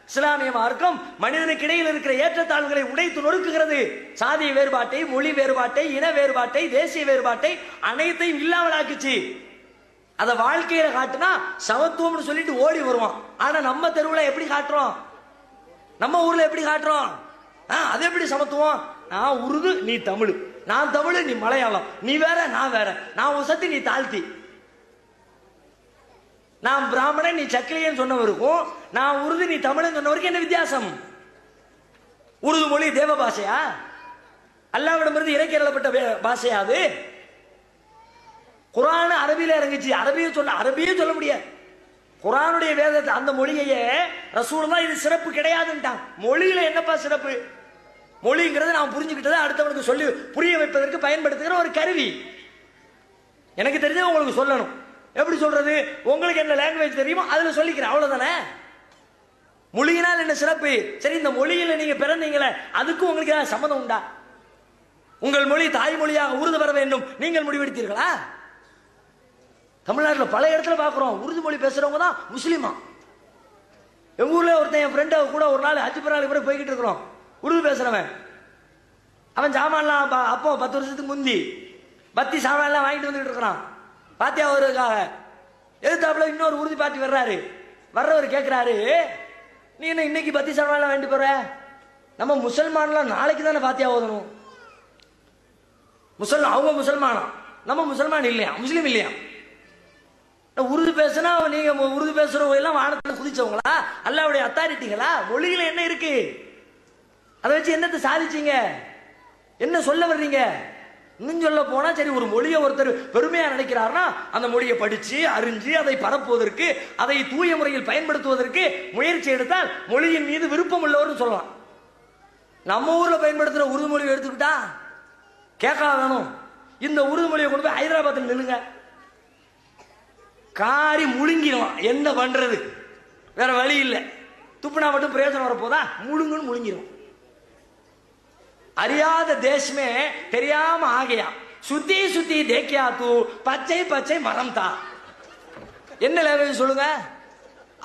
இஸ்லாமிய மார்க்கம் மனிதனுக்கு இடையில் இருக்கிற ஏற்றத்தாழ்வுகளை உடைத்து நொறுக்குகிறது. சாதிய வேறுபாட்டை, மொழி வேறுபாட்டை, இன வேறுபாட்டை, தேசிய வேறுபாட்டை அனைத்தையும் இல்லாமலாக்குச்சு. அத வாழ்க்கையில காட்டுனா சமத்துவம்னு சொல்லிட்டு ஓடி வருவான். ஆனா நம்ம தெருவுல எப்படி காட்டுறோம்? நம்ம ஊர்ல எப்படி காட்டுறோம்? அது எப்படி சமத்துவம்? நான் உருது, நீ தமிழ். நான் தமிழ், நீ மலையாளம். நீ வேற, நான் வேற. நான் உசத்தி, நீ தாழ்த்தி. நான் பிராமணன், நீ சக்கிலியன்னு சொன்னவருக்கும் நான் உருது, நீ தமிழ் சொன்னவருக்கு என்ன வித்தியாசம்? உருது மொழி தேவ பாஷையா? அல்லாஹ்விடமிருந்து இறக்கி அருளப்பட்ட பாஷையா அது? குர்ஆன் அரபியில இறங்குச்சு. அரபியே சொல்ல முடியாது. குர்ஆனுடைய வேதத்தை அந்த மொழியையே ரசூலுல்லாஹ் இது சிறப்பு கிடையாதுன்ட்டான். மொழியில என்னப்பா சிறப்பு? மொழிங்கிறது நான் புரிஞ்சுக்கிட்டதை அடுத்தவனுக்கு சொல்லி புரிய வைப்பதற்கு பயன்படுத்துகிற ஒரு கருவி. எனக்கு தெரிஞ்சது உங்களுக்கு சொல்லணும். எப்படி சொல்றது? உங்களுக்கு என்ன லாங்குவேஜ் தெரியுமோ அதுல சொல்லிக்கிறேன், அவ்வளவுதானே. மொழியினால் என்ன சிறப்பு? சரி, இந்த மொழியில நீங்க பிறந்தீங்களே, அதுக்கும் உங்களுக்கு ஏதாவது சம்மதம் உண்டா? உங்கள் மொழி தாய்மொழியாக உருது வர வேண்டும் நீங்கள் முடிவெடுத்தீர்களா? தமிழ்நாட்டில் பல இடத்துல பார்க்குறோம், உருது மொழி பேசுறவங்க தான் முஸ்லீமா. எங்க ஊர்ல ஒருத்தன் என் ஃப்ரெண்ட கூட ஒரு நாள் ஹஜ் பிறகு கூட போய்கிட்டு இருக்கிறோம். உருது பேசுறவன் அவன் சாமான்லாம் அப்போ 10 வருஷத்துக்கு முந்தி பத்தி சாமான்லாம் வாங்கிட்டு வந்துட்டு இருக்கிறான். பாத்தியா அவருக்காக எதிர்த்தாப்புல இன்னொரு உருது பாட்டி வர்றாரு. வர்றவர் கேட்கிறாரு, நீ என்ன இன்னைக்கு பத்தி சாமான்லாம் வாங்கிட்டு போற? நம்ம முசல்மான்லாம் நாளைக்கு தானே பாத்தியா ஓதணும். அவங்க முசல்மானா, நம்ம முசல்மான் இல்லையா, முஸ்லீம் இல்லையா? உருது பேசுனா நீங்க உருது பேசுறவங்க எல்லாம் வானத்துல குதிச்சவங்களா? அல்லாஹ்வுடைய அத்தாரிட்டிகளா? மொழியில என்ன இருக்கு? அதை வச்சு என்னத்தை சாதிச்சீங்க? என்ன சொல்ல வர்றீங்க? இன்னும் சொல்ல போனா, சரி, ஒரு மொழியை ஒருத்தர் பெருமையா நினைக்கிறார்னா அந்த மொழியை படிச்சு அறிஞ்சு அதை பரப்புவதற்கு, அதை தூய முறையில் பயன்படுத்துவதற்கு முயற்சி எடுத்தால் மொழியின் மீது விருப்பம் உள்ளவர் சொல்லலாம். நம்ம ஊர்ல பயன்படுத்துற உருது மொழியை எடுத்துக்கிட்டா கேட்கா வேணும். இந்த உருது மொழியை கொண்டு போய் ஹைதராபாத்தில் நில்லுங்க, காரி முழுங்கிடுவான். என்ன பண்றது? வேற வழி இல்லை. துப்புனா மட்டும் பிரயோஜனம் வரப்போதா? முழுங்குன்னு முழுங்கிடும். அறியாத தேசமே தெரியாம ஆகையா சுத்தி சுத்தி தேக்கியா தூ பச்சை பச்சை மரம் தா. என்ன லாங்குவேஜ் சொல்லுங்க?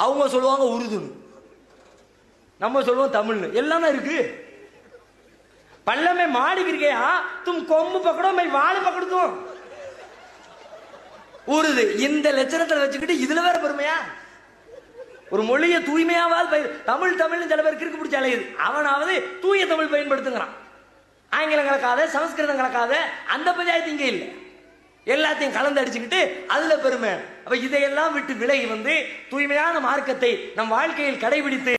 அவங்க சொல்லுவாங்க உருதுன்னு, நம்ம சொல்லுவோம் தமிழ்னு. எல்லாம் இருக்கு. பல்லமே மாடி விரிகையா தும் கொம்பு பக்கடோ மை வாழை பக்கடுத்தும் உருது. இந்த லட்சணத்தில் வச்சுக்கிட்டு இதுல வேற பெருமையா? ஒரு மொழியை தூய்மையாவால் தமிழ் சில பேருக்கு இருக்கு பிடிச்ச அலையுது. அவனாவது தூய தமிழ் பயன்படுத்துங்கிறான். ஆங்கிலம் கலக்காத, சமஸ்கிருதம் கலக்காத அந்த பஞ்சாயத்து இங்க இல்லை. எல்லாத்தையும் கலந்து அடிச்சுக்கிட்டு அதுல பெருமை. அப்ப இதையெல்லாம் விட்டு விலகி தூய்மையான மார்க்கத்தை நம் வாழ்க்கையில் கடைபிடித்து